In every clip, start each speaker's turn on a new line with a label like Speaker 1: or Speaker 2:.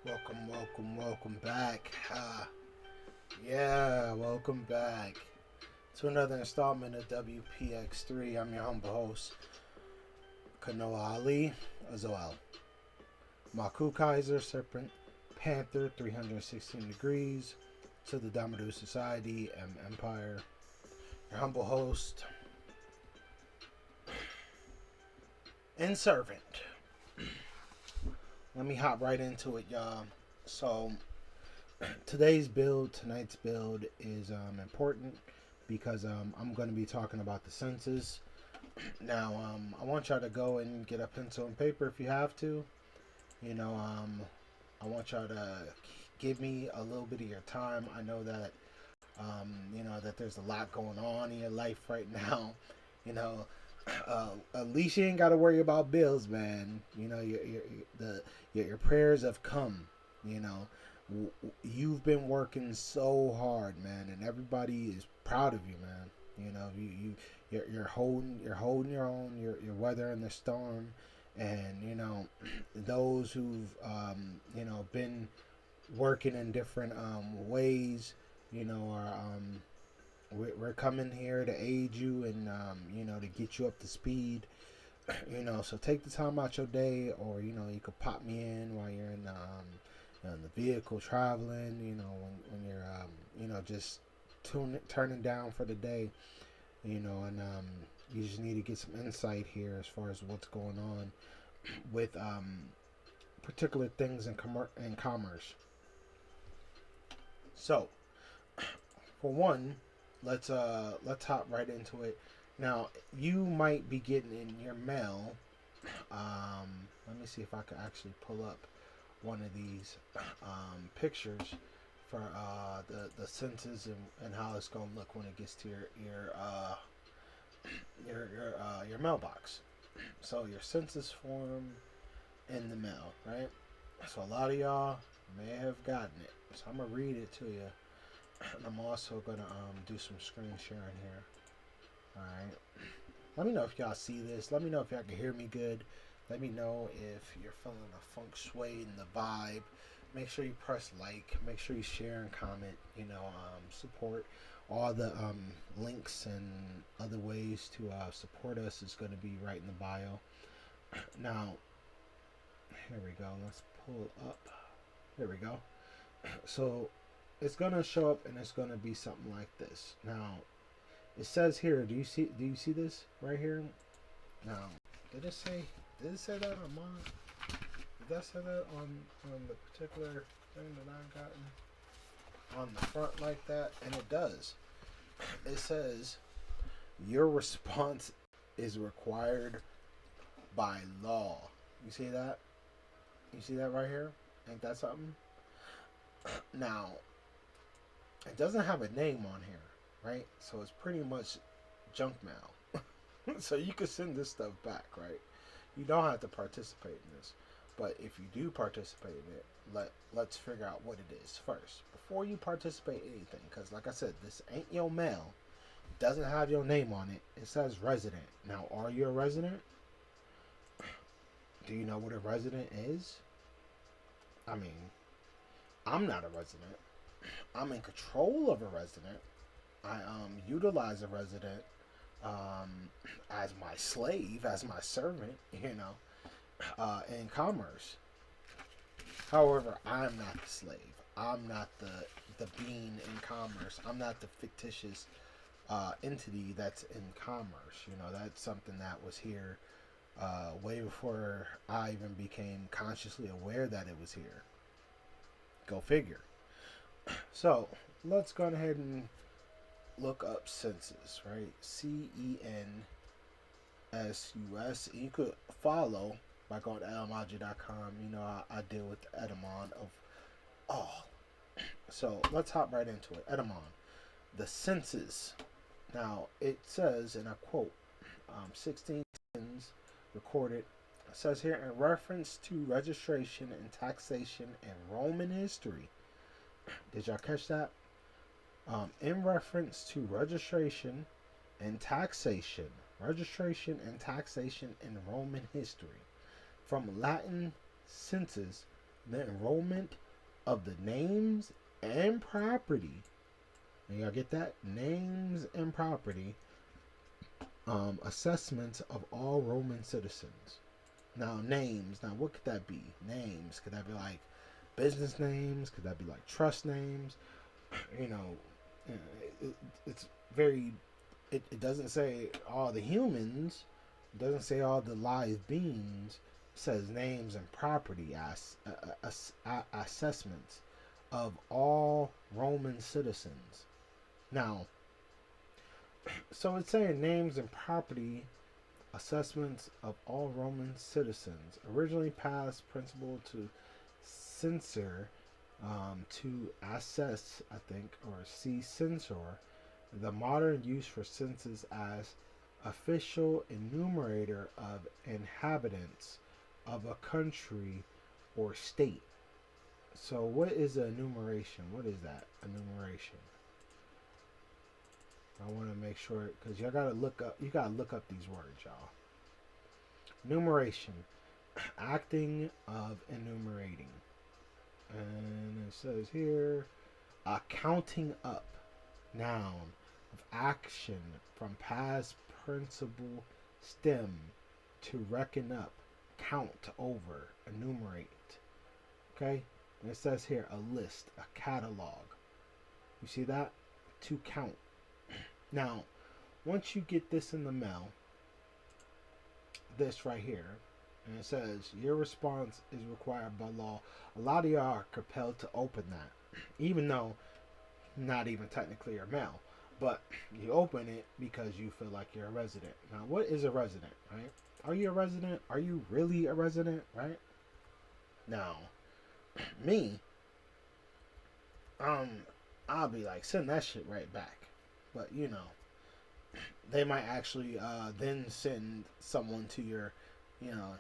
Speaker 1: Welcome back. Welcome back to another installment of WPX3. I'm your humble host, Kanoa Ali, Azoel. Maku Kaiser, Serpent, Panther, 316 Degrees, to the Damadou Society, M Empire. Your humble host and servant. Let me hop right into it, y'all. So, tonight's build is important because I'm going to be talking about the census. Now, I want y'all to go and get a pencil and paper if you have to. You know, I want y'all to give me a little bit of your time. I know that, that there's a lot going on in your life right now. You know, at least you ain't got to worry about bills, man. You know, your prayers have come. You know, you've been working so hard, man, and everybody is proud of you, man. You know, you're holding your own. You're weathering the storm, and those who've been working in different ways, are we're coming here to aid you and to get you up to speed. So take the time out your day, or you could pop me in while you're in the vehicle traveling. When you're just turning down for the day. And you just need to get some insight here as far as what's going on with particular things in commerce. So, for one, let's hop right into it. Now, you might be getting in your mail. Let me see if I can actually pull up one of these pictures for the census and how it's gonna look when it gets to your mailbox. So your census form in the mail, right? So a lot of y'all may have gotten it. So I'm gonna read it to you. And I'm also gonna do some screen sharing here. All right. Let me know if y'all see this. Let me know if y'all can hear me good. Let me know if you're feeling the feng shui and the vibe. Make sure you press like. Make sure you share and comment. Support. All the links and other ways to support us is going to be right in the bio. Now, here we go. Let's pull it up. There we go. So it's going to show up and it's going to be something like this. Now, it says here, do you see this right here? Now, did it say that on mine? Did that say that on the particular thing that I've gotten on the front like that? And it does. It says your response is required by law. You see that? You see that right here? Ain't that something? Now, it doesn't have a name on here, right? So it's pretty much junk mail. So you could send this stuff back, right? You don't have to participate in this. But if you do participate in it, let's figure out what it is first before you participate in anything. Because like I said, this ain't your mail. It doesn't have your name on it. It says resident. Now, are you a resident? Do you know what a resident is? I mean, I'm not a resident. I'm in control of a resident. I utilize a resident as my slave, as my servant, in commerce. However, I'm not the slave. I'm not the being in commerce. I'm not the fictitious entity that's in commerce. That's something that was here way before I even became consciously aware that it was here. Go figure. So let's go ahead and look up census, right? CENSUS. You could follow by going to elmaji.com. I deal with the etymon of all. So let's hop right into it. Etymon. The census. Now it says, and I quote, 16 citizens recorded. It says here in reference to registration and taxation in Roman history. Did y'all catch that? In reference to registration and taxation in Roman history, from Latin census, the enrollment of the names and property. And y'all get that? Names and property. Assessments of all Roman citizens. Now, names. Now, what could that be? Names. Could that be like business names? Could that be like trust names? You know, it's very. It doesn't say all the humans. It doesn't say all the live beings. It says names and property assessments of all Roman citizens. Now, so it's saying names and property assessments of all Roman citizens. Originally passed principle to censor, to assess, I think, or see censor. The modern use for census as official enumerator of inhabitants of a country or state. So, what is a enumeration? What is that? Enumeration. I want to make sure because y'all gotta look up. You gotta look up these words, y'all. Enumeration, acting of enumerating, and it says here, counting up, noun of action from past principle stem to reckon up, count over, enumerate. Okay, and it says here a list, a catalog. You see that? To count. Now, once you get this in the mail, this right here, and it says your response is required by law. A lot of y'all are compelled to open that, even though not even technically your mail, but you open it because you feel like you're a resident. Now, what is a resident, right? Are you a resident? Are you really a resident, right? Now, me, I'll be like, send that shit right back. But you know, they might actually then send someone to your, you know,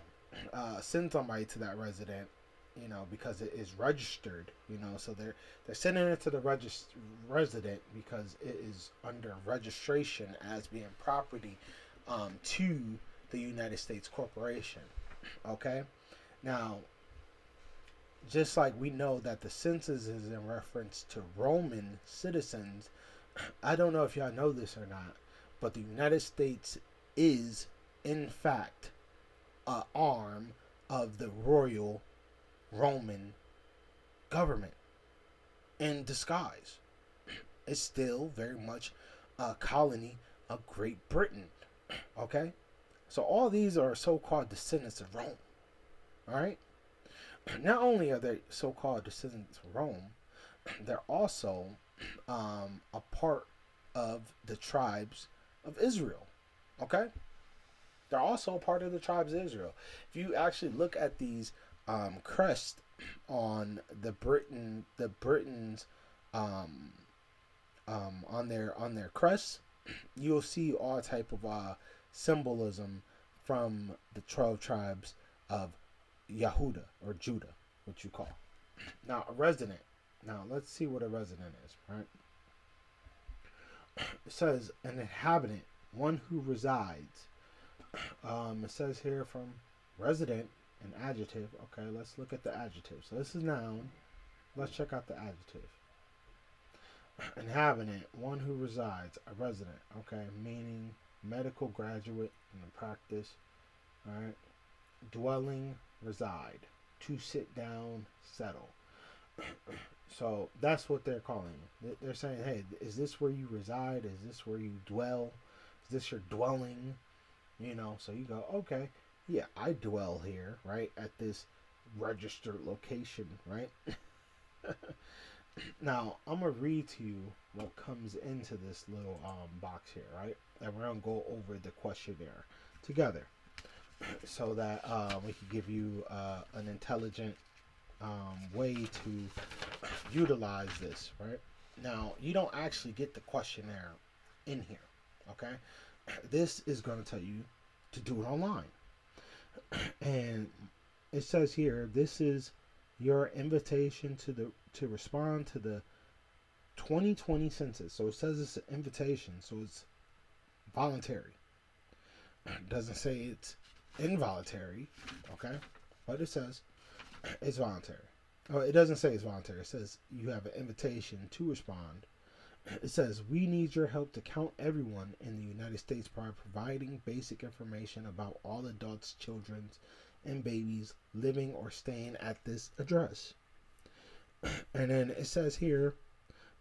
Speaker 1: send somebody to that resident, you know, because it is registered, you know, so they're sending it to the resident because it is under registration as being property to the United States corporation. Okay, now just like we know that the census is in reference to Roman citizens, I don't know if y'all know this or not, but the United States is, in fact, an arm of the royal Roman government in disguise. It's still very much a colony of Great Britain. Okay? So all these are so-called descendants of Rome. Alright? Not only are they so-called descendants of Rome, they're also a part of the tribes of Israel. Okay? They're also a part of the tribes of Israel. If you actually look at these crests on the Britons on their crests, you'll see all type of symbolism from the 12 tribes of Yehuda or Judah, what you call. Now, a resident. Now, let's see what a resident is, right? It says an inhabitant, one who resides. It says here from resident, an adjective. Okay, let's look at the adjective. So this is noun. Let's check out the adjective. Inhabitant, one who resides, a resident. Okay, meaning medical graduate in the practice. All right. Dwelling, reside. To sit down, settle. So that's what they're calling it. They're saying, hey, is this where you reside? Is this where you dwell? Is this your dwelling? You know, so you go, okay, yeah, I dwell here, right, at this registered location, right? Now, I'm going to read to you what comes into this little box here, right? And we're going to go over the questionnaire together so that we can give you an intelligent way to utilize this, right? Now, you don't actually get the questionnaire in here, okay? This is going to tell you to do it online. And it says here, this is your invitation to respond to the 2020 census. So it says it's an invitation, so it's voluntary. It doesn't say it's involuntary, okay? But it says it's voluntary. Oh, it doesn't say it's voluntary. It says you have an invitation to respond. It says, we need your help to count everyone in the United States by providing basic information about all adults, children, and babies living or staying at this address. And then it says here,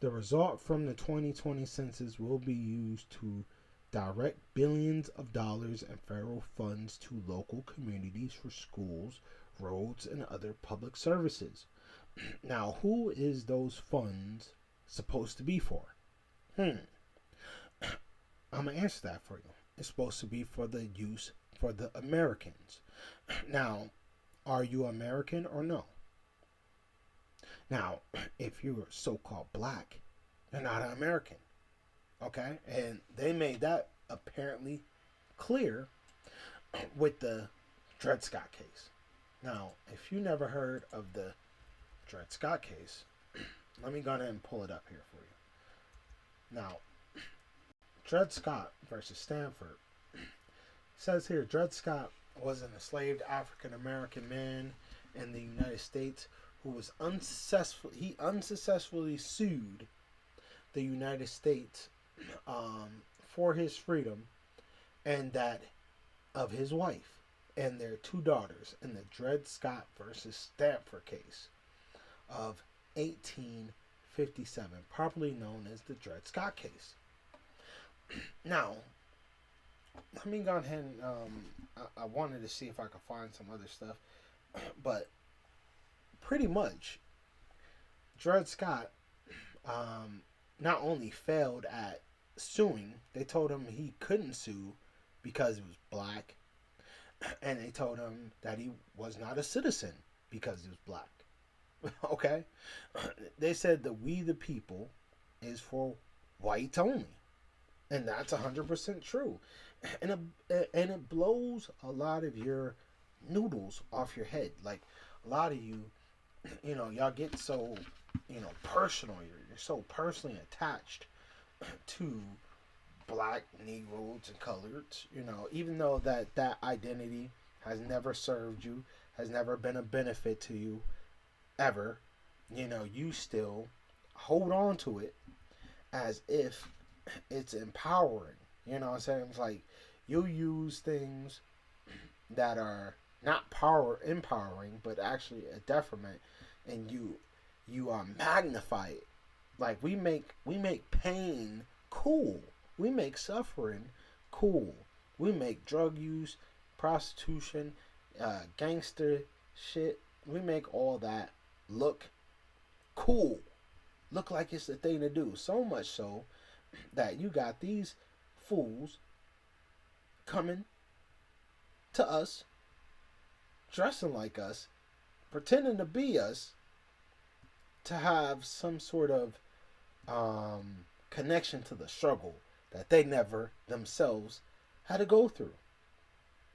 Speaker 1: the result from the 2020 census will be used to direct billions of dollars in federal funds to local communities for schools, roads, and other public services. Now, who is those funds supposed to be for? I'm gonna answer that for you. It's supposed to be for the use for the Americans. Now, are you American or no? Now, if you're so-called black, you're not an American. Okay? And they made that apparently clear with the Dred Scott case. Now, if you never heard of the Dred Scott case, let me go ahead and pull it up here for you. Now, Dred Scott versus Stanford says here, Dred Scott was an enslaved African American man in the United States who was unsuccessfully sued the United States for his freedom and that of his wife and their two daughters in the Dred Scott versus Stanford case of 1857, popularly known as the Dred Scott case. Now, let me go ahead and I wanted to see if I could find some other stuff, but pretty much Dred Scott not only failed at suing, they told him he couldn't sue because he was black, and they told him that he was not a citizen because he was black. Okay? They said the we the people is for whites only. And that's 100% true. And it blows a lot of your noodles off your head. Like, a lot of you, y'all get so, personal. You're so personally attached to black, Negroes, and coloreds. Even though that identity has never served you, has never been a benefit to you, ever, you still hold on to it as if it's empowering. You know what I'm saying? It's like you use things that are not empowering, but actually a detriment, and you magnify it. Like we make pain cool. We make suffering cool. We make drug use, prostitution, gangster shit. We make all that look cool, look like it's the thing to do. So much so that you got these fools coming to us, dressing like us, pretending to be us, to have some sort of connection to the struggle that they never themselves had to go through.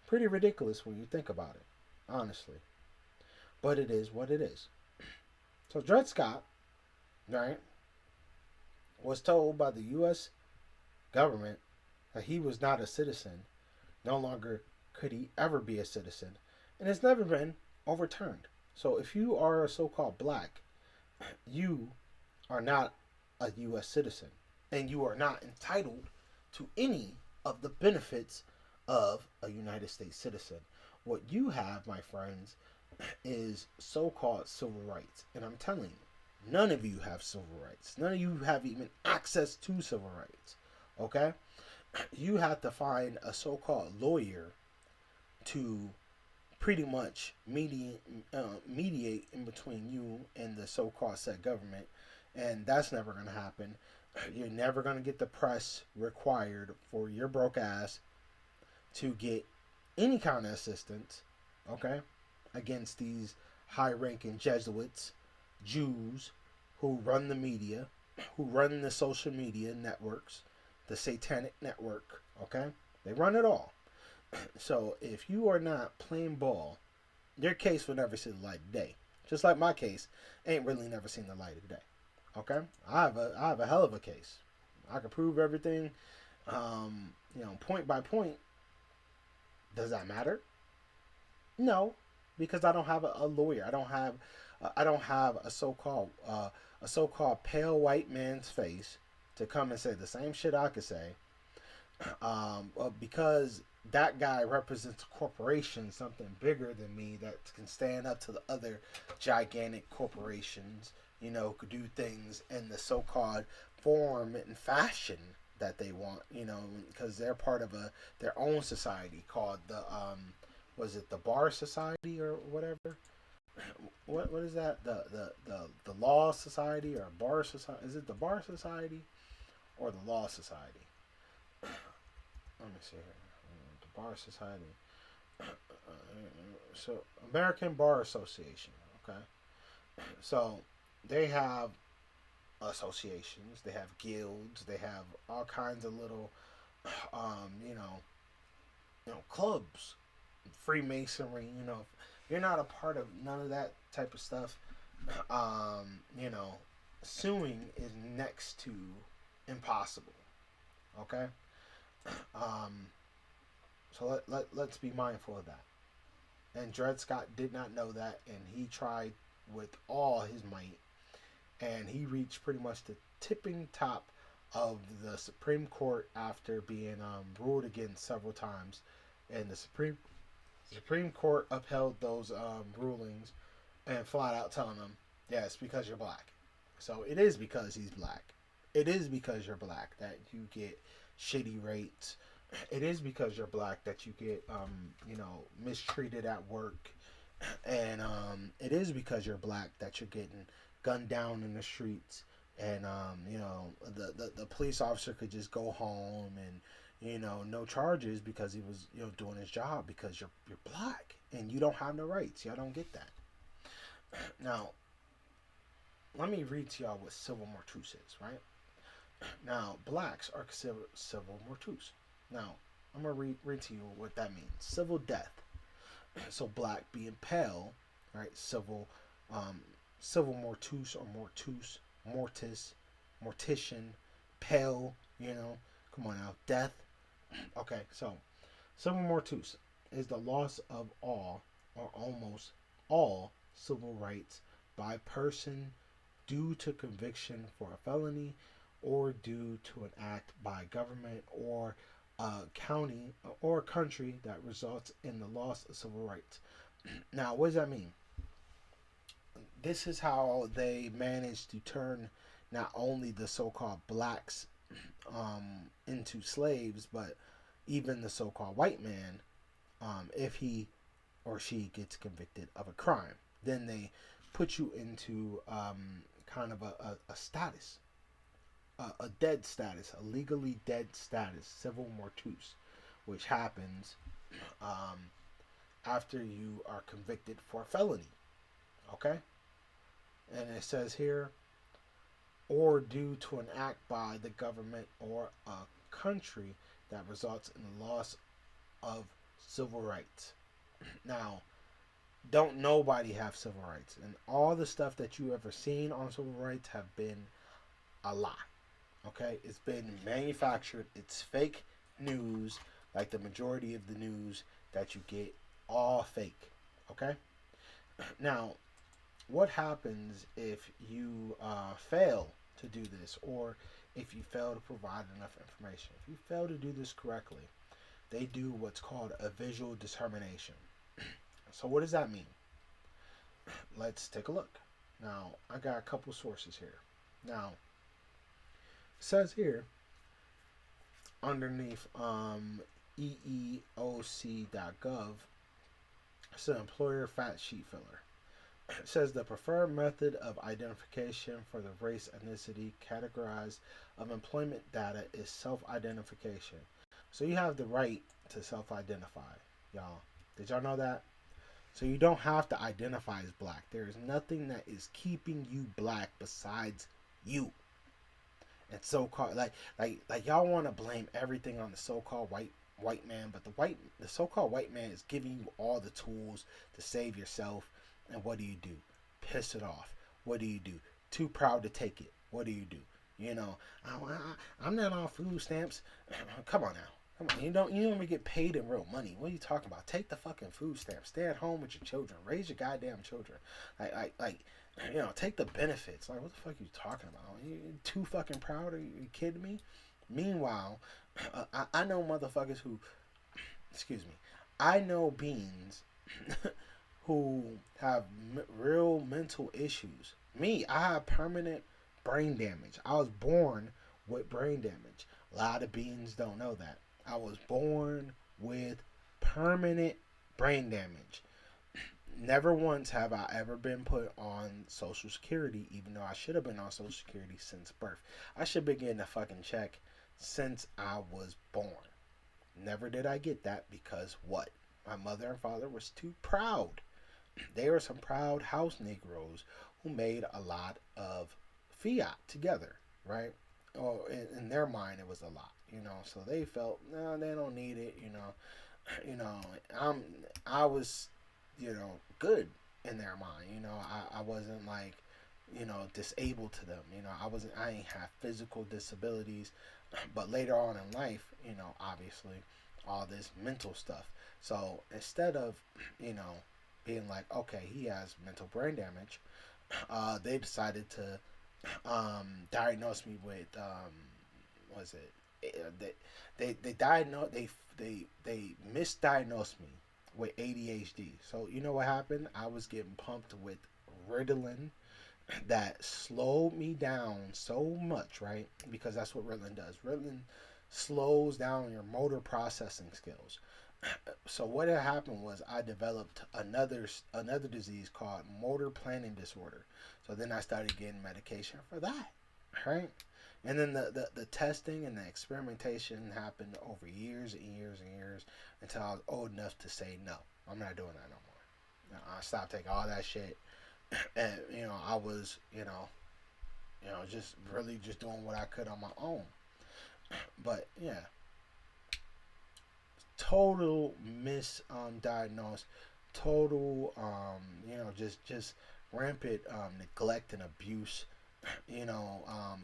Speaker 1: Pretty ridiculous when you think about it, honestly. But it is what it is. So Dred Scott, right, was told by the U.S. government that he was not a citizen. No longer could he ever be a citizen. And it's never been overturned. So if you are a so-called black, you are not a U.S. citizen. And you are not entitled to any of the benefits of a United States citizen. What you have, my friends, is so-called civil rights. And I'm telling you, none of you have civil rights. None of you have even access to civil rights. Okay? You have to find a so-called lawyer to pretty much mediate in between you and the so-called said government. And that's never going to happen. You're never going to get the press required for your broke ass to get any kind of assistance, okay, against these high-ranking Jesuits, Jews, who run the media, who run the social media networks, the satanic network, okay? They run it all. So if you are not playing ball, your case will never see the light of day. Just like my case ain't really never seen the light of day. Okay? I have a hell of a case. I can prove everything, point by point. Does that matter? No, because I don't have a lawyer. I don't have I don't have a so called pale white man's face to come and say the same shit I could say, because that guy represents a corporation, something bigger than me that can stand up to the other gigantic corporations. Could do things in the so-called form and fashion that they want. Because they're part of their own society called was it the Bar Society or whatever? What is that? The Law Society or Bar Society? Is it the Bar Society or the Law Society? Let me see here. The Bar Society. So American Bar Association. Okay. So they have associations. They have guilds. They have all kinds of little, um, you know, clubs, Freemasonry. If you're not a part of none of that type of stuff, um, you know, suing is next to impossible. Okay. Um, so let's be mindful of that. And Dred Scott did not know that, and he tried with all his might, and he reached pretty much the tipping top of the Supreme Court after being ruled against several times, and the Supreme Court upheld those rulings and flat out telling him, yes, because you're black. So it is because he's black. It is because you're black that you get shitty rates. It is because you're black that you get, mistreated at work. And it is because you're black that you're getting gunned down in the streets. And, the police officer could just go home and, no charges because he was, doing his job because you're black and you don't have no rights. Y'all don't get that. Now, let me read to y'all what civil mortuus is, right? Now, blacks are considered civil mortuus. Now, I'm going to read to you what that means. Civil death. So, black being pale, right? Civil mortuus or mortician, pale, come on now, death. Okay, so, civil mortuus is the loss of all or almost all civil rights by person due to conviction for a felony or due to an act by government or a county or a country that results in the loss of civil rights. Now, what does that mean? This is how they managed to turn not only the so-called blacks into slaves, but even the so-called white man, if he or she gets convicted of a crime, then they put you into kind of a status, a dead status, a legally dead status, civil mortuus, which happens um, after you are convicted for a felony. Okay? And it says here, or due to an act by the government or a country that results in the loss of civil rights. Now, don't nobody have civil rights. And all the stuff that you ever seen on civil rights have been a lie. Okay? It's been manufactured. It's fake news, like the majority of the news that you get, all fake. Okay? Now, what happens if you fail to do this, or if you fail to provide enough information? If you fail to do this correctly, they do what's called a visual determination. So what does that mean? Let's take a look. Now, I got a couple sources here. Now, it says here, underneath EEOC.gov, it's an employer fact sheet filler. It says the preferred method of identification for the race, ethnicity, categorized of employment data is self-identification. So you have the right to self-identify, y'all. Did y'all know that? So you don't have to identify as black. There is nothing that is keeping you black besides you. And so-called like y'all want to blame everything on the so-called white man, but the so-called white man is giving you all the tools to save yourself. And what do? Piss it off. What do? Too proud to take it. What do? I'm not on food stamps. Come on now. Come on, you don't even get paid in real money. What are you talking about? Take the fucking food stamp. Stay at home with your children. Raise your goddamn children. Like, take the benefits. Like, what the fuck are you talking about? You too fucking proud? Are you kidding me? Meanwhile, I know motherfuckers who, excuse me, I know beings who have real mental issues. Me, I have permanent brain damage. I was born with brain damage. A lot of beings don't know that. I was born with permanent brain damage. Never once have I ever been put on Social Security, even though I should have been on Social Security since birth. I should be getting a fucking check since I was born. Never did I get that because what? My mother and father was too proud. They were some proud house Negroes who made a lot of fiat together, right? Or in their mind, it was a lot, So they felt, no, they don't need it, You know, I was, good in their mind. I wasn't like, disabled to them. I ain't have physical disabilities, but later on in life, obviously, all this mental stuff. So instead of, being like, okay, he has mental brain damage, they decided to diagnose me with, was it? They diagnosed they misdiagnosed me with ADHD. So you know what happened? I was getting pumped with Ritalin that slowed me down so much, right? Because that's what Ritalin does. Ritalin slows down your motor processing skills. So what had happened was I developed another disease called motor planning disorder. So then I started getting medication for that, right? And then the testing and the experimentation happened over years and years and years until I was old enough to say no, I'm not doing that no more. I stopped taking all that shit, and I was just really just doing what I could on my own. But yeah, total misdiagnosed, total just rampant neglect and abuse,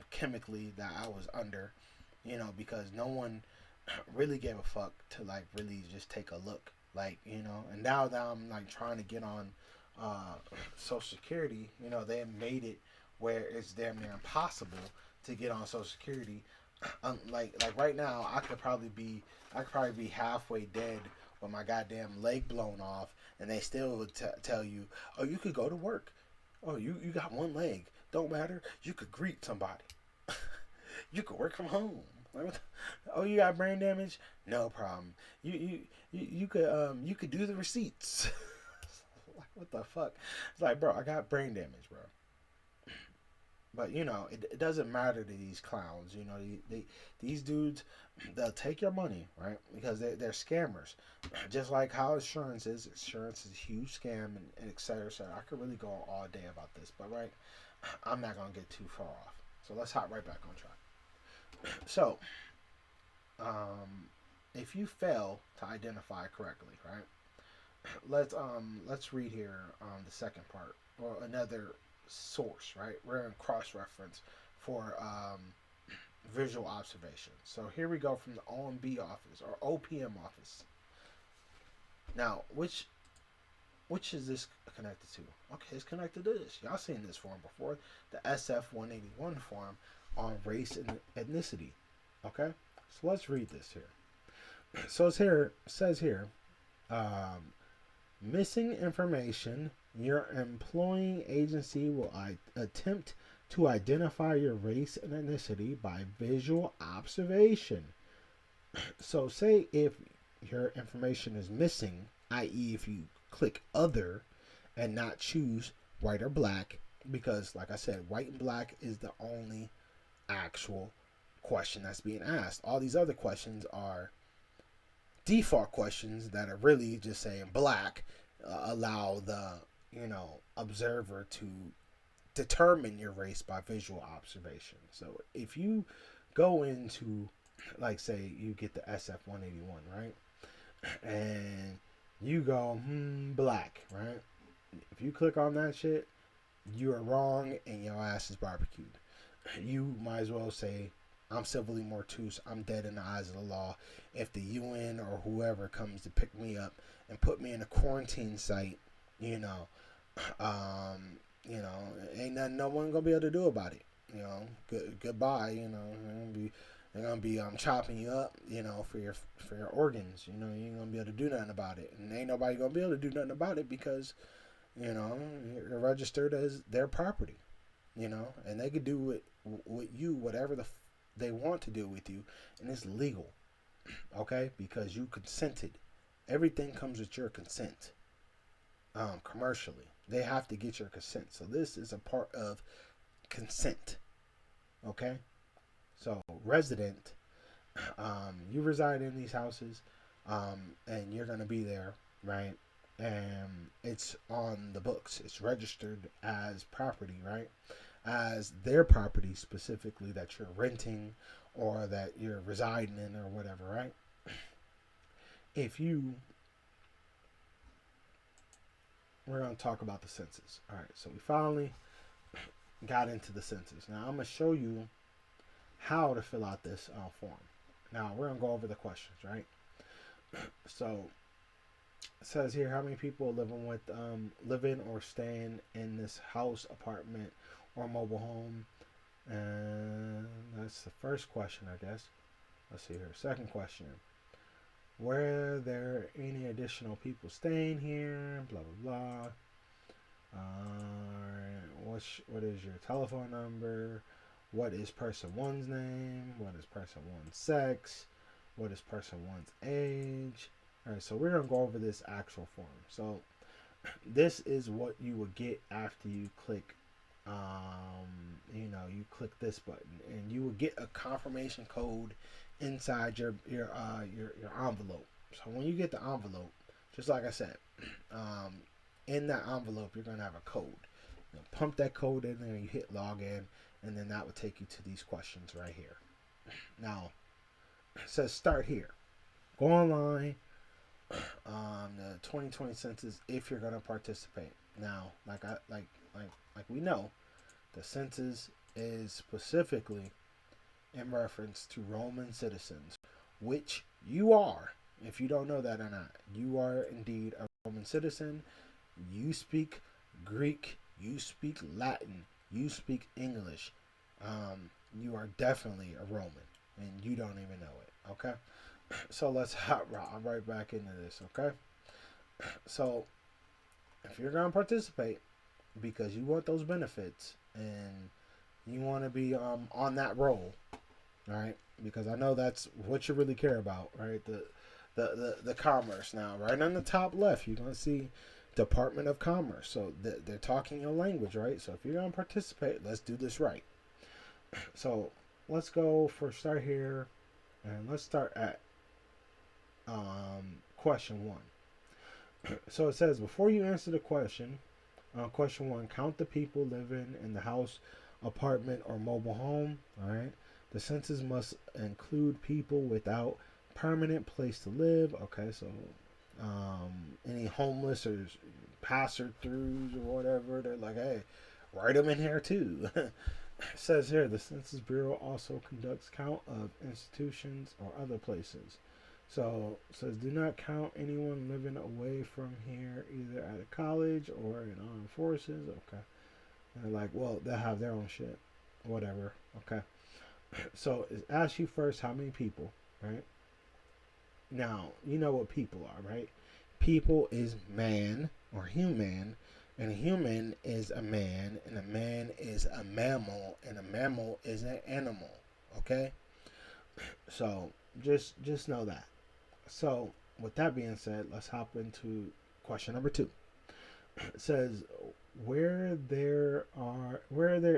Speaker 1: chemically that I was under, because no one really gave a fuck to like really just take a look, like, and now that I'm like trying to get on Social Security, they made it where it's damn near impossible to get on Social Security. Like right now, I could probably be halfway dead with my goddamn leg blown off, and they still would tell you, oh, you could go to work. Oh, you got one leg. Don't matter. You could greet somebody. You could work from home. Like, oh, you got brain damage? No problem. You could do the receipts. Like, what the fuck? It's like, bro, I got brain damage, bro. But it doesn't matter to these clowns. These dudes, they'll take your money, right? Because they're scammers. Just like how insurance is. Insurance is a huge scam, and et cetera, et cetera. I could really go on all day about this, but right, I'm not gonna get too far off. So let's hop right back on track. So, if you fail to identify correctly, right? Let's read here the second part or another source, right? We're in cross reference for visual observation. So here we go from the OMB office or OPM office. Now, which is this connected to? Okay, it's connected to this. Y'all seen this form before? The SF 181 form on race and ethnicity. Okay, so let's read this here. So it says here, missing information. Your employing agency will attempt to identify your race and ethnicity by visual observation. So, say if your information is missing, i.e., if you click other and not choose white or black, because, like I said, white and black is the only actual question that's being asked. All these other questions are default questions that are really just saying black, allow the observer to determine your race by visual observation. So if you go into, like, say you get the SF 181, right, and you go black, right, if you click on that shit, you are wrong and your ass is barbecued. You might as well say I'm civilly mortuus. I'm dead in the eyes of the law. If the UN or whoever comes to pick me up and put me in a quarantine site, you know, um, ain't nothing no one gonna be able to do about it. Goodbye. They're gonna be chopping you up, for your organs. You ain't gonna be able to do nothing about it, and ain't nobody gonna be able to do nothing about it because you're registered as their property. And they could do with you whatever they want to do with you, and it's legal, okay? Because you consented. Everything comes with your consent. Commercially, they have to get your consent. So this is a part of consent, okay? So resident, you reside in these houses, and you're gonna be there, right? And it's on the books. It's registered as property, right? As their property specifically that you're renting or that you're residing in or whatever, right? If you We're going to talk about the census. All right, so we finally got into the census. Now I'm going to show you how to fill out this form. Now we're going to go over the questions, right? So it says here how many people living or staying in this house, apartment, or mobile home. And that's the first question, I guess. Let's see here. Second question. Were there any additional people staying here? Blah, blah, blah. What is your telephone number? What is person one's name? What is person one's sex? What is person one's age? All right, so we're going to go over this actual form. So this is what you would get after you click you click this button, and you will get a confirmation code inside your envelope. So when you get the envelope, just like I said, in that envelope you're gonna have a code. Pump that code in there, you hit login, and then that will take you to these questions right here. Now it says start here. Go online. The 2020 census if you're gonna participate. Now, like we know, the census is specifically in reference to Roman citizens, which you are. If you don't know that or not, you are indeed a Roman citizen. You speak Greek, you speak Latin, you speak English. You are definitely a Roman, and you don't even know it. Okay, so let's hop right back into this. Okay, so if you're gonna participate because you want those benefits and you want to be on that roll, right? Because I know that's what you really care about, right? The commerce. Now, right on the top left, you're gonna see Department of Commerce. So they're talking your language, right? So if you're gonna participate, let's do this right. So let's go for start here, and let's start at question 1. So it says before you answer the question. Question 1, count the people living in the house, apartment, or mobile home. All right. The census must include people without permanent place to live. Okay, so any homeless or passer-throughs or whatever, they're like, hey, write them in here too. It says here, the Census Bureau also conducts count of institutions or other places. So it says, do not count anyone living away from here, either at a college or in armed forces. Okay. And they're like, well, they'll have their own shit. Whatever. Okay. So it asks you first how many people, right? Now, you know what people are, right? People is man or human, and a human is a man, and a man is a mammal, and a mammal is an animal. Okay? So just know that. So, with that being said, let's hop into question number 2. It says, were there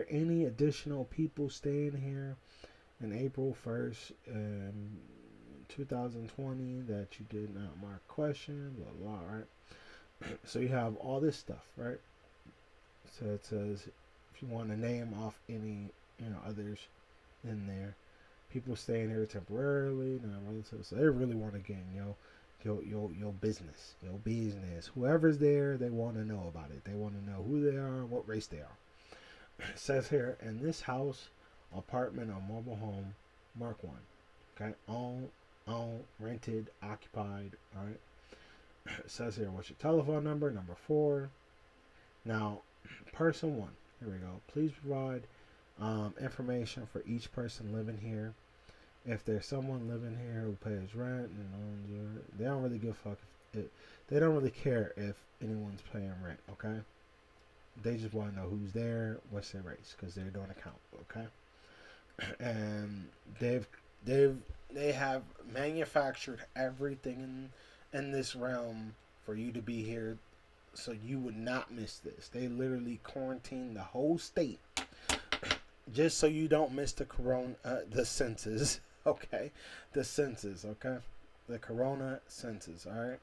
Speaker 1: any additional people staying here in April 1st, 2020 that you did not mark question, blah, blah, right? So you have all this stuff, right? So it says, if you want to name off any, others in there. People staying here temporarily, non-relatives. So they really want to get your business, Whoever's there, they want to know about it. They want to know who they are, what race they are. It says here, in this house, apartment, or mobile home, Mark one. Okay, own, rented, occupied. All right. It says here, what's your telephone number? Number four. Now, person one. Here we go. Please provide information for each person living here. If there's someone living here who pays rent and owns your, they don't really give a fuck. They don't really care if anyone's paying rent. Okay. They just want to know who's there, what's their race, because they're doing a count. Okay. And they've they have manufactured everything in this realm for you to be here, so you would not miss this. They literally quarantine the whole state just so you don't miss the census. Okay, the census. Okay, the corona census. All right.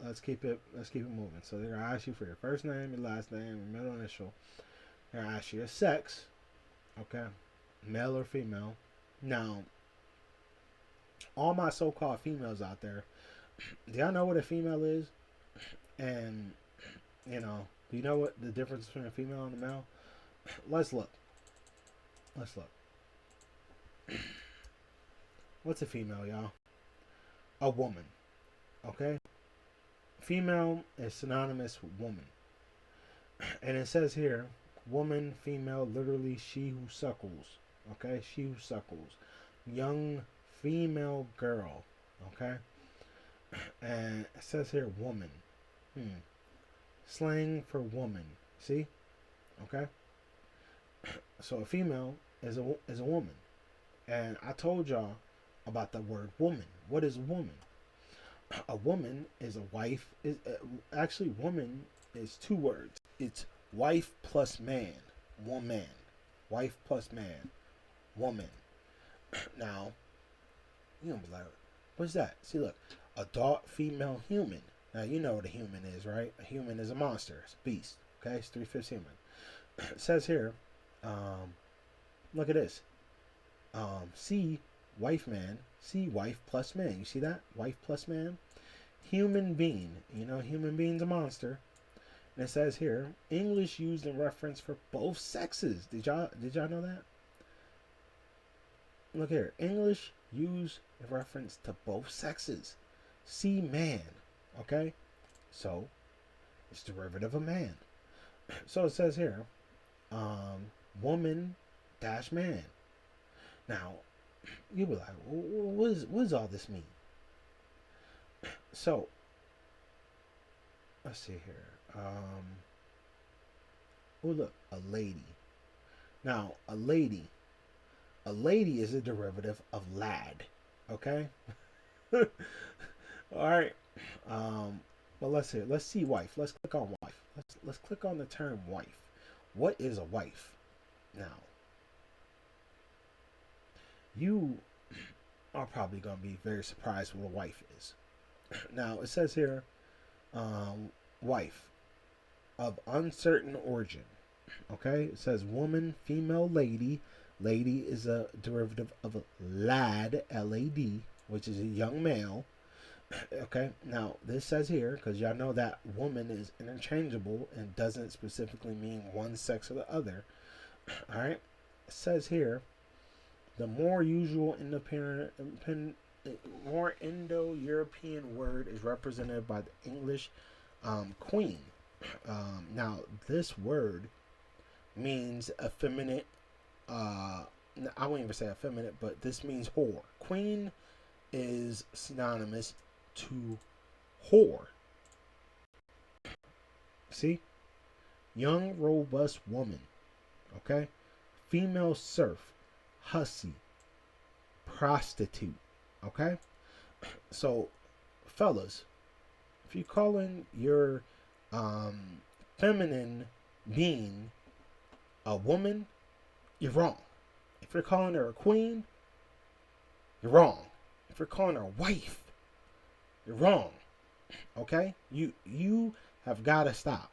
Speaker 1: Let's keep it moving. So they're gonna ask you for your first name, your last name, your middle initial. They're gonna ask you your sex. Okay, male or female. Now, all my so-called females out there, do y'all know what a female is? And do you know what the difference between a female and a male? Let's look. What's a female, y'all? A woman. Okay? Female is synonymous with woman. And it says here, woman, female, literally she who suckles. Okay? She who suckles. Young female girl. Okay? And it says here, woman. Slang for woman. See? Okay? So a female is a woman. And I told y'all about the word woman. What is a woman? A woman is a wife. Actually, woman is two words. It's wife plus man. Woman. Wife plus man. Woman. Now, you don't be like, what's that? See, look. Adult female human. Now, you know what a human is, right? A human is a monster. It's a beast. Okay? It's 3/5 human. It says here, look at this. C, wife man. C, wife plus man. You see that? Wife plus man. Human being. You know, human being's a monster. And it says here, English used in reference for both sexes. Did y'all know that? Look here. English used in reference to both sexes. See man. Okay? So, it's derivative of man. So it says here, woman dash man. Now, you'll be like, what does all this mean? So, let's see here. Look, a lady. Now, a lady is a derivative of lad. Okay? All right. Well, let's see wife. Let's click on wife. Let's click on the term wife. What is a wife? Now, you are probably going to be very surprised what a wife is. Now, it says here, wife of uncertain origin. Okay? It says woman, female, lady. Lady is a derivative of a lad, L-A-D, which is a young male. Okay, now this says here, because y'all know that woman is interchangeable and doesn't specifically mean one sex or the other. All right, it says here, the more usual more Indo-European word is represented by the English queen. Now this word means effeminate. I won't even say effeminate, but this means whore. Queen is synonymous to whore. See? Young, robust woman. Okay? Female serf. Hussy. Prostitute. Okay? So, fellas, if you calling your feminine being a woman, you're wrong. If you're calling her a queen, you're wrong. If you're calling her a wife, you're wrong. Okay? You have got to stop.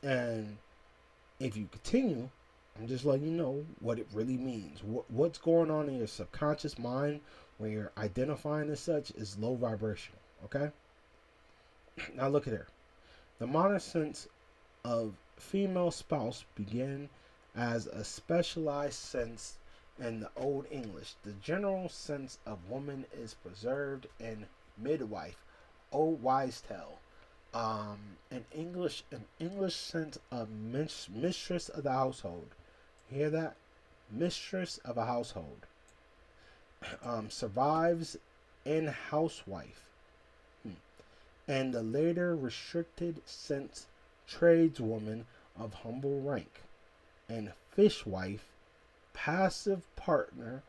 Speaker 1: And if you continue, I'm just letting you know what it really means. What's going on in your subconscious mind when you're identifying as such is low vibrational. Okay? Now look at here. The modern sense of female spouse began as a specialized sense In the Old English, the general sense of woman is preserved in midwife, old wise tale. An English sense of mistress of the household. Hear that? Mistress of a household. Survives in housewife. And the later restricted sense tradeswoman of humble rank. And fishwife, passive partner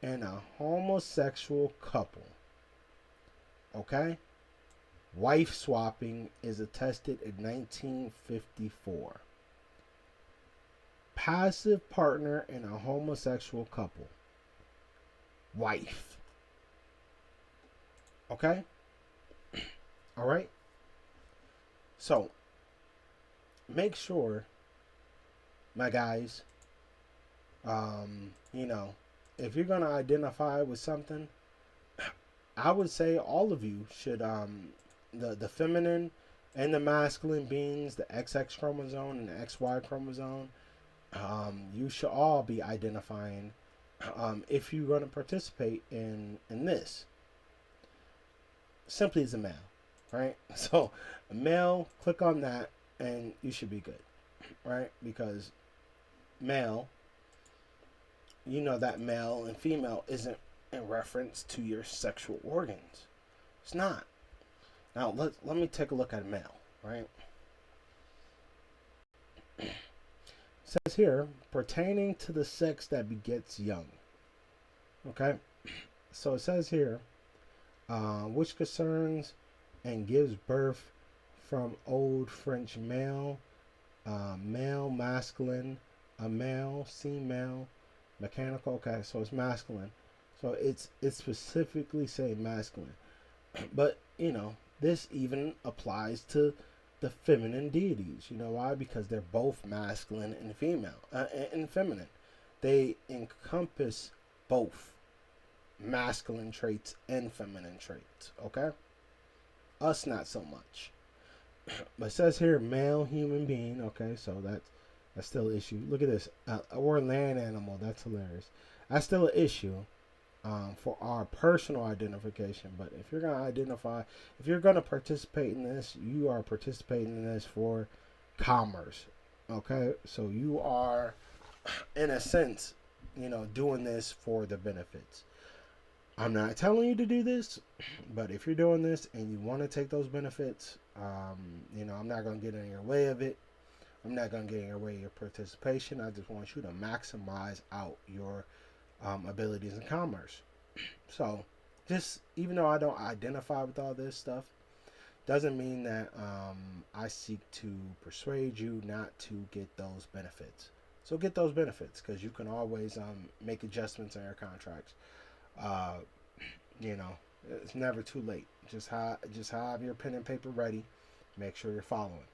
Speaker 1: in a homosexual couple. Okay? Wife swapping is attested in 1954. Passive partner in a homosexual couple. Wife. Okay? All right? So, make sure, my guys, you know, if you're going to identify with something, I would say all of you should, the feminine and the masculine beings, the XX chromosome and the XY chromosome, you should all be identifying if you're going to participate in this. Simply as a male, right? So, a male, click on that and you should be good, right? Because male, you know that male and female isn't in reference to your sexual organs. It's not. Now let me take a look at a male, right? It says here, pertaining to the sex that begets young. Okay? So it says here, which concerns and gives birth from old French male, male, masculine, a male, female, mechanical. Okay, so it's masculine. So it's specifically saying masculine. But, you know, this even applies to the feminine deities. You know why? Because they're both masculine and female and feminine. They encompass both masculine traits and feminine traits. Okay? Us, not so much. But it says here, male human being. Okay, so that's still an issue. Look at this. Or land animal. That's hilarious. That's still an issue. For our personal identification. But if you're going to identify, if you're going to participate in this, you are participating in this for commerce. Okay? So you are, in a sense, you know, doing this for the benefits. I'm not telling you to do this, but if you're doing this and you want to take those benefits, you know, I'm not going to get in your way of it. I'm not going to get in your way of your participation. I just want you to maximize out your abilities in commerce. So, just even though I don't identify with all this stuff, doesn't mean that I seek to persuade you not to get those benefits. So get those benefits because you can always make adjustments in your contracts. Uh, you know, it's never too late. Just have your pen and paper ready. Make sure you're following.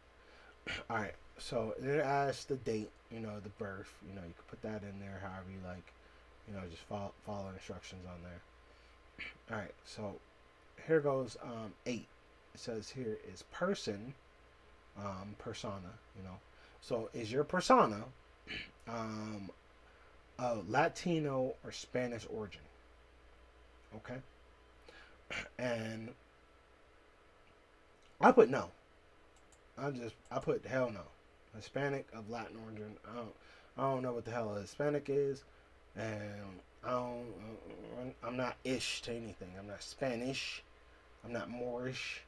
Speaker 1: All right. So it asks the date. You know, the birth. You know, you can put that in there however you like. You know, just follow instructions on there. All right, so here goes 8. It says here is person, persona. You know, so is your persona Latino or Spanish origin? Okay, and I put no. I put hell no. Hispanic of Latin origin. I don't know what the hell a Hispanic is. And I'm not ish to anything. I'm not Spanish. I'm not Moorish.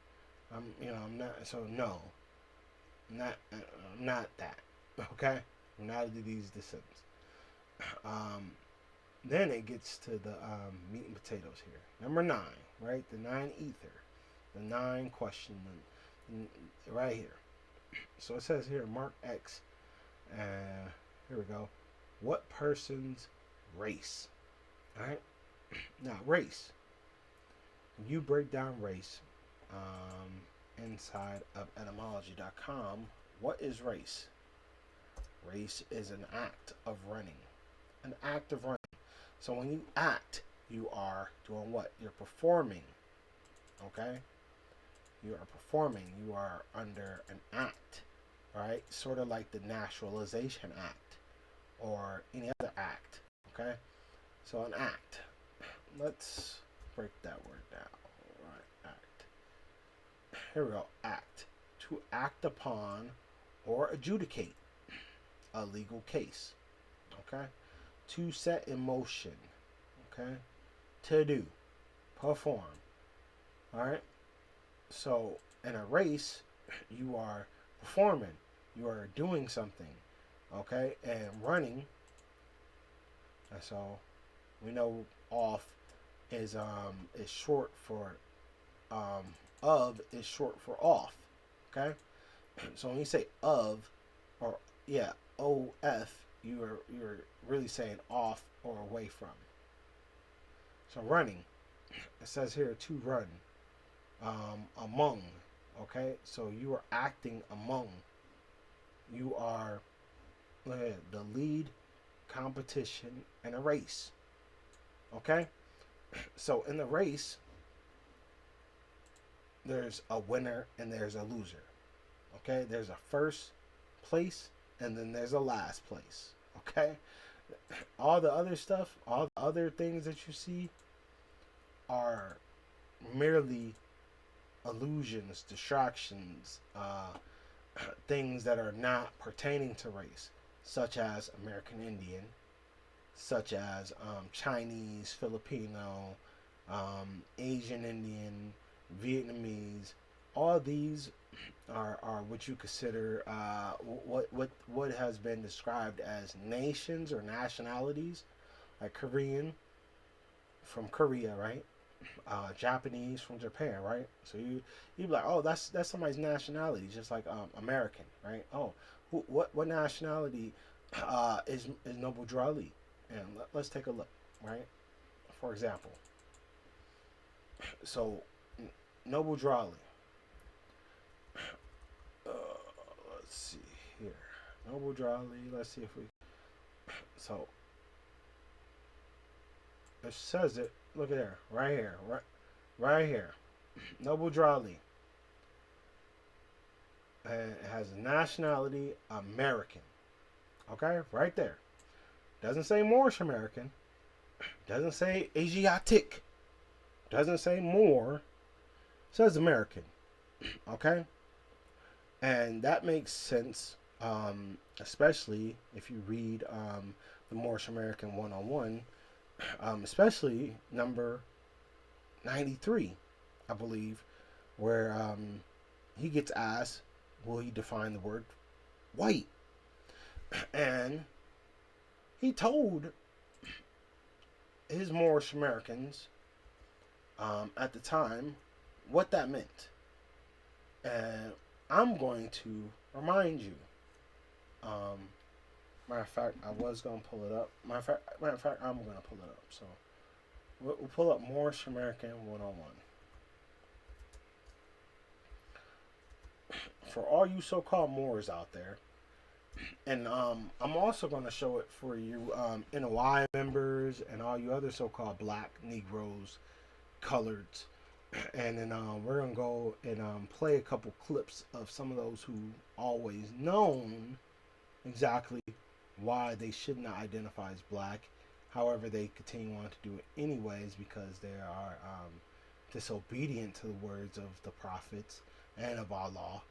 Speaker 1: I'm not. So no, I'm not that. Okay, I'm not of these descendants. Then it gets to the meat and potatoes here. Number 9, right? The 9 ether, the 9 question, right here. So it says here, Mark X. Here we go. What person's race? All right. Now, race. You break down race inside of etymology.com. What is race? Race is an act of running. An act of running. So when you act, you are doing what? You're performing. Okay? You are performing. You are under an act. Right? Sort of like the Naturalization Act or any other act. Okay? So an act. Let's break that word down. All right, act. Here we go. Act. To act upon or adjudicate a legal case. Okay? To set in motion. Okay? To do. Perform. Alright? So, in a race, you are performing. You are doing something. Okay? And running. And so, we know off is short for of is short for off. Okay? So when you say of or yeah, OF, you're really saying off or away from. So running, it says here to run, among. Okay, so you are acting among. You are the lead competition in a race. Okay, so in the race, there's a winner and there's a loser. Okay, there's a first place and then there's a last place. Okay, all the other stuff, all the other things that you see are merely illusions, distractions, things that are not pertaining to race, such as American Indian, such as Chinese, Filipino, Asian Indian, Vietnamese. All these are what you consider what has been described as nations or nationalities, like Korean from Korea, right? Japanese from Japan, right? So you be like, oh, that's somebody's nationality, just like American, right? Oh, what nationality is Noble Drew Ali? And let's take a look, right? For example, so Noble Drew Ali. Uh, let's see here, Noble Drew Ali. Let's see if we. So it says it. Look at there, right here, right here. Noble Drew Ali. And it has a nationality American. Okay, right there. Doesn't say Moorish American. Doesn't say Asiatic. Doesn't say more. It says American. Okay, and that makes sense, especially if you read the Moorish American 101, especially number 93, I believe, where he gets asked, will he define the word white? And he told his Moorish Americans at the time what that meant. And I'm going to remind you. Matter of fact, I was going to pull it up. Matter of fact, I'm going to pull it up. So we'll pull up Moorish American 101. For all you so-called Moors out there, and I'm also going to show it for you NOI members and all you other so-called black, Negroes, coloreds. And then we're going to go and play a couple clips of some of those who always known exactly why they should not identify as black. However, they continue on to do it anyways because they are disobedient to the words of the prophets and of Allah.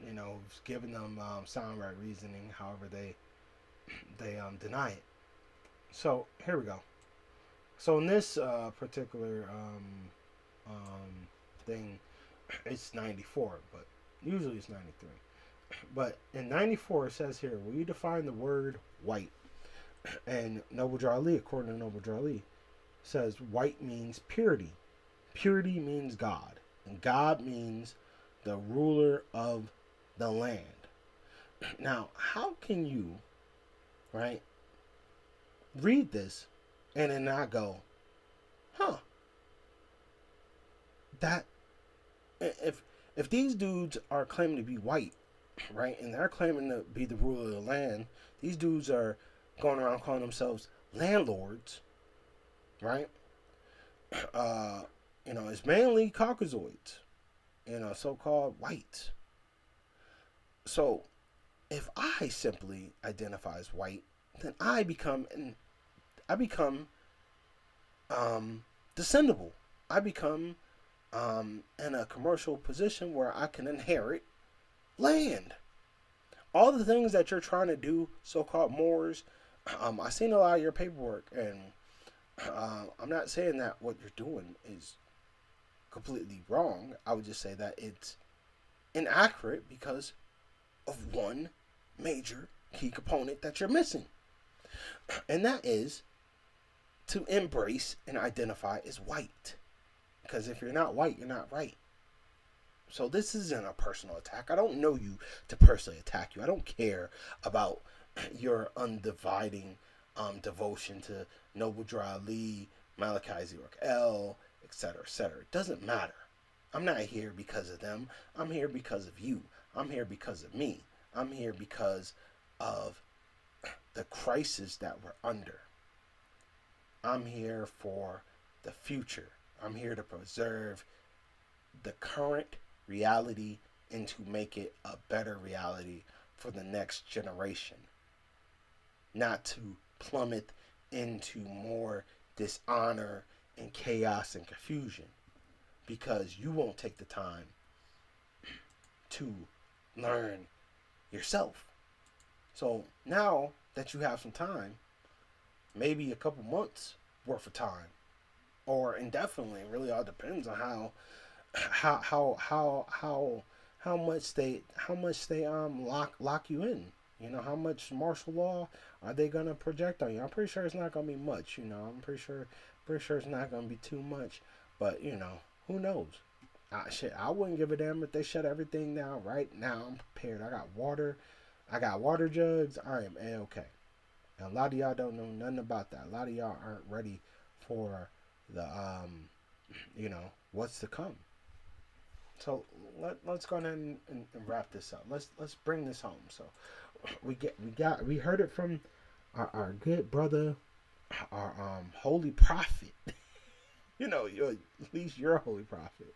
Speaker 1: You know, giving them sound right reasoning. However, they deny it. So here we go. So in this particular thing, it's 94, but usually it's 93. But in 94, it says here, will you define the word white? And Noble Drew Ali, according to Noble Drew Ali, says white means purity. Purity means God. And God means the ruler of the land. Now, how can you, right, read this and then not go, huh, that if these dudes are claiming to be white, right, and they're claiming to be the ruler of the land, these dudes are going around calling themselves landlords, right? You know, it's mainly Caucasoids, you know, so-called whites. So if I simply identify as white, then I become descendable. I become in a commercial position where I can inherit land. All the things that you're trying to do, so-called Moors, I've seen a lot of your paperwork, and I'm not saying that what you're doing is completely wrong. I would just say that it's inaccurate because of one major key component that you're missing, and that is to embrace and identify as white. Because if you're not white, you're not right. So this isn't a personal attack. I don't know you to personally attack you. I don't care about your undividing devotion to Noble Drew Ali, Malachi Zerok L, etc., etc. It doesn't matter. I'm not here because of them. I'm here because of you. I'm here because of me. I'm here because of the crisis that we're under. I'm here for the future. I'm here to preserve the current reality and to make it a better reality for the next generation. Not to plummet into more dishonor and chaos and confusion, because you won't take the time to learn yourself. So now that you have some time, maybe a couple months worth of time, or indefinitely, it really all depends on how much they lock you in. You know, how much martial law are they gonna project on you? I'm pretty sure it's not gonna be much. You know, I'm pretty sure it's not gonna be too much. But you know, who knows? I wouldn't give a damn if they shut everything down right now. I'm prepared. I got water. I got water jugs. I am A-okay. And a lot of y'all don't know nothing about that. A lot of y'all aren't ready for the what's to come. So let's go ahead and wrap this up. Let's bring this home. So we heard it from our good brother, our holy prophet. You know, at least your holy prophet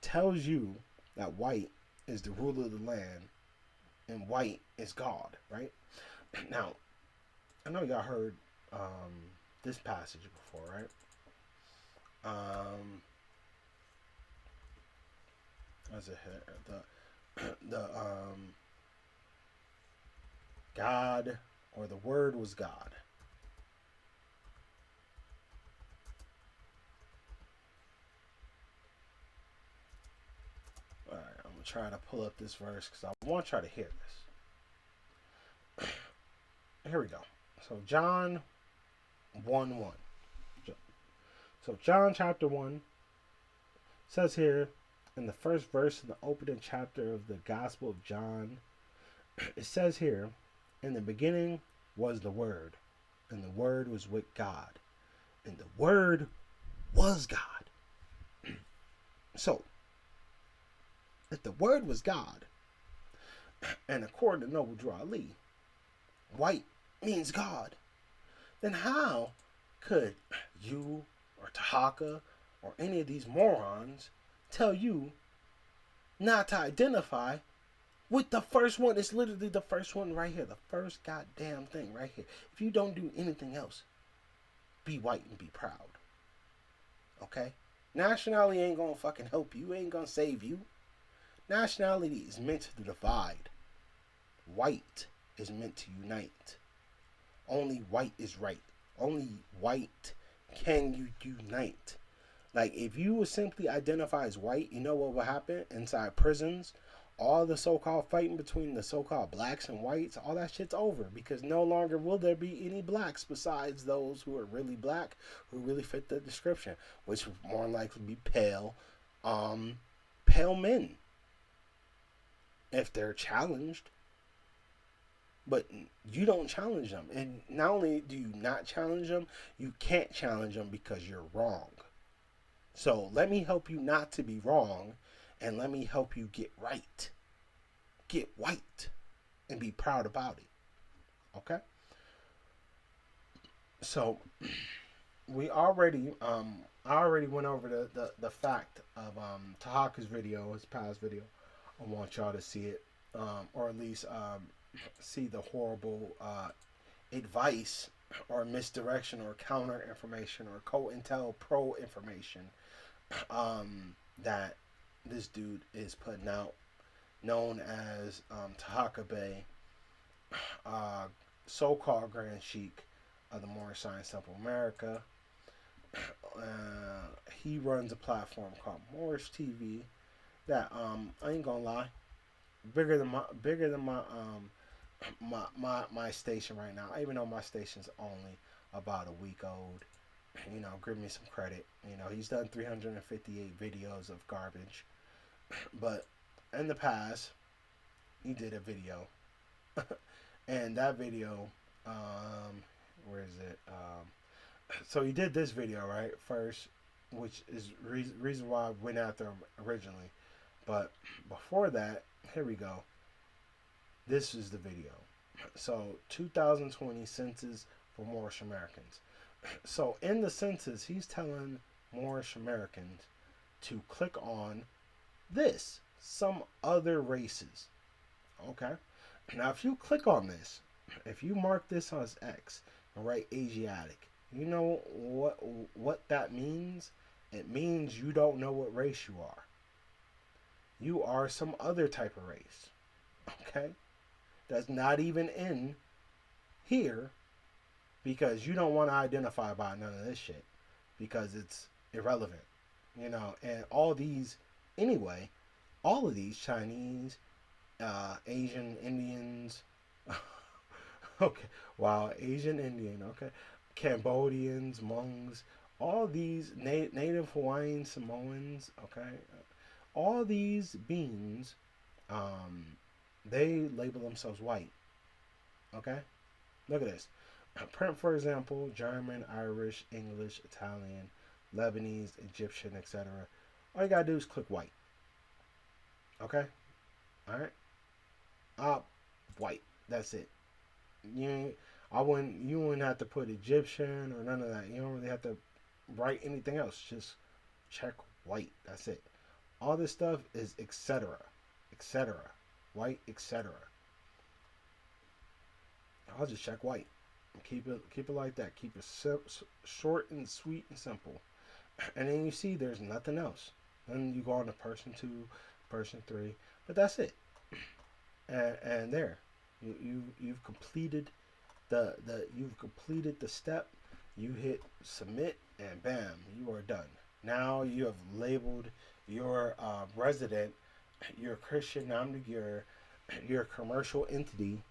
Speaker 1: tells you that white is the ruler of the land and white is God, right? Now, I know y'all heard this passage before, right? What's it here? The God, or the Word was God. All right, I'm gonna try to pull up this verse because I want y'all to hear this. Here we go. So John 1:1. So John chapter 1 says here in the first verse in the opening chapter of the Gospel of John, it says here, in the beginning was the Word, and the Word was with God, and the Word was God. So, if the Word was God, and according to Noble Drew Ali, white means God, then how could you or Tahaka or any of these morons tell you not to identify with the first one? It's literally the first one right here. The first goddamn thing right here. If you don't do anything else, be white and be proud. Okay? Nationality ain't gonna fucking help you. Ain't gonna save you. Nationality is meant to divide. White is meant to unite. Only white is right. Only white can you unite. Like, if you would simply identify as white, you know what will happen inside prisons? All the so-called fighting between the so-called blacks and whites, all that shit's over, because no longer will there be any blacks besides those who are really black, who really fit the description, which would more likely be pale men, if they're challenged. But you don't challenge them. And not only do you not challenge them, you can't challenge them because you're wrong. So let me help you not to be wrong, and let me help you get right. Get white and be proud about it. Okay? So we already I already went over the fact of Tahaka's video, his past video. I want y'all to see it. Or at least see the horrible advice or misdirection or counter information or co-intel pro information that this dude is putting out, known as Tahaka uh, so-called Grand Sheik of the Moorish Science Temple America. He runs a platform called Moorish TV that I ain't gonna lie, bigger than my station right now. Even though my station's only about a week old, give me some credit. He's done 358 videos of garbage, but in the past, he did a video, and that video, where is it? So he did this video right first, which is reason why I went after him originally. But before that, here we go. This is the video. So 2020 census for Moorish Americans. So in the census, he's telling Moorish Americans to click on this, some other races. Okay. Now, if you click on this, if you mark this as X and write Asiatic, you know what that means? It means you don't know what race you are. You are some other type of race. Okay? That's not even in here because you don't want to identify by none of this shit because it's irrelevant. And all these, anyway, all of these Chinese, Asian Indians, okay, wow, Asian Indian, okay, Cambodians, Hmongs, all these native Hawaiian Samoans, okay, all these beings, they label themselves white, okay. Look at this. Print, for example, German, Irish, English, Italian, Lebanese, Egyptian, etc. All you gotta do is click white, okay. All right. White. That's it. You wouldn't have to put Egyptian or none of that. You don't really have to write anything else. Just check white. That's it. All this stuff is etc. etc. White, etc. I'll just check white. Keep it like that. Keep it short and sweet and simple. And then you see there's nothing else. Then you go on to person 2, person 3, but that's it. And there, you've completed you've completed the step. You hit submit, and bam, you are done. Now you have labeled your resident, your Christian, your commercial entity.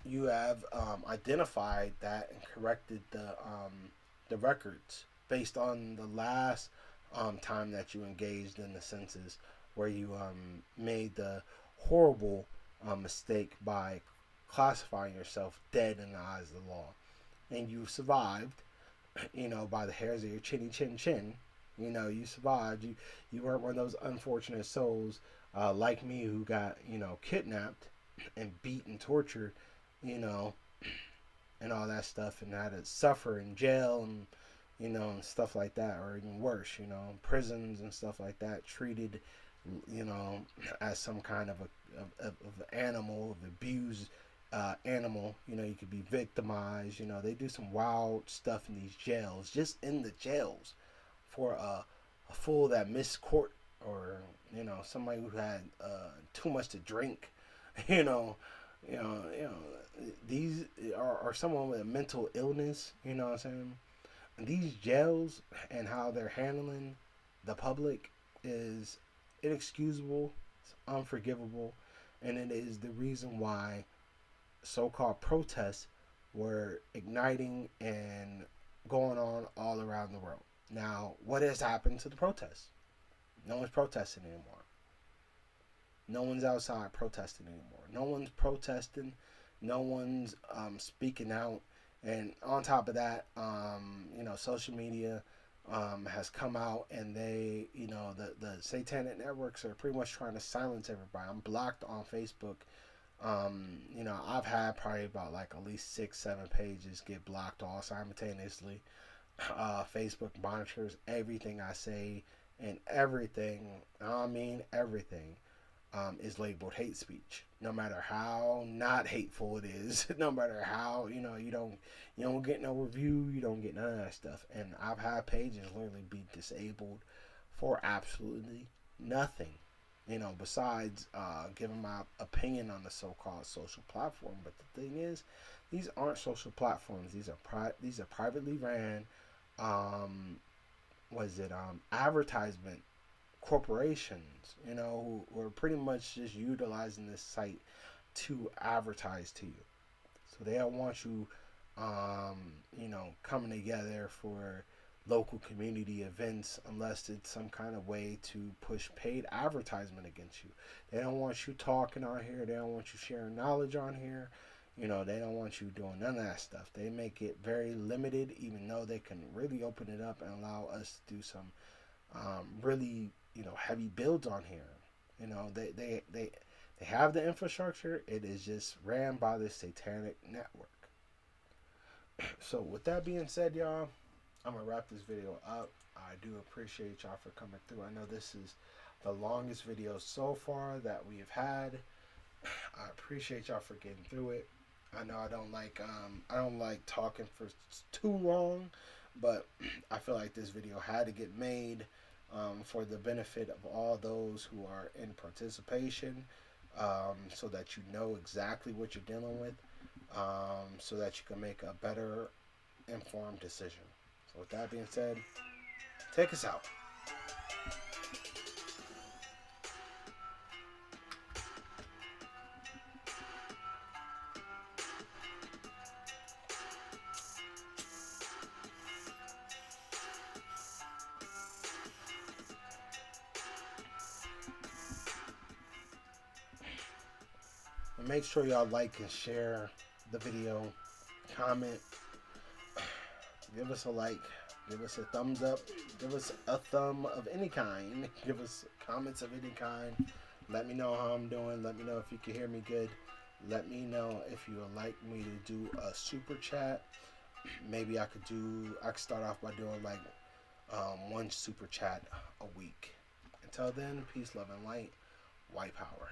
Speaker 1: You have identified that and corrected the records based on the last time that you engaged in the census, where you made the horrible mistake by classifying yourself dead in the eyes of the law, and you survived. By the hairs of your chinny chin chin. You survived. You weren't one of those unfortunate souls like me who got kidnapped and beat and tortured, and all that stuff, and had to suffer in jail and and stuff like that, or even worse, prisons and stuff like that, treated as some kind of of animal, of abused animal. You could be victimized. They do some wild stuff in these jails, just in the jails, for a fool that missed court, or somebody who had too much to drink. you know, you know, you know, these are someone with a mental illness. You know what I'm saying? And these jails and how they're handling the public is inexcusable, it's unforgivable, and it is the reason why so-called protests were igniting and going on all around the world. Now, what has happened to the protests? No one's protesting anymore. No one's outside protesting anymore. No one's protesting. No one's speaking out. And on top of that, social media has come out, and they, the satanic networks are pretty much trying to silence everybody. I'm blocked on Facebook. I've had probably about like at least 6-7 pages get blocked all simultaneously. Facebook monitors everything I say, and everything, I mean everything, is labeled hate speech. No matter how not hateful it is, no matter how you don't get no review, you don't get none of that stuff. And I've had pages literally be disabled for absolutely nothing, besides giving my opinion on the so-called social platform. But the thing is, these aren't social platforms. These are privately ran. Was it advertisement corporations, who are pretty much just utilizing this site to advertise to you. So they don't want you, coming together for local community events unless it's some kind of way to push paid advertisement against you. They don't want you talking on here. They don't want you sharing knowledge on here. They don't want you doing none of that stuff. They make it very limited, even though they can really open it up and allow us to do some really heavy builds on here. They have the infrastructure. It is just ran by this satanic network. So with that being said, y'all, I'm gonna wrap this video up. I do appreciate y'all for coming through. I know this is the longest video so far that we have had. I appreciate y'all for getting through it. I know I don't like talking for too long, but I feel like this video had to get made for the benefit of all those who are in participation, so that you know exactly what you're dealing with, so that you can make a better informed decision. So with that being said, take us out. And make sure y'all like and share the video, comment, give us a like, give us a thumbs up, give us a thumb of any kind, give us comments of any kind. Let me know how I'm doing. Let me know if you can hear me good. Let me know if you would like me to do a super chat. Maybe I could start off by doing like one super chat a week. Until then, peace, love, and light. White power.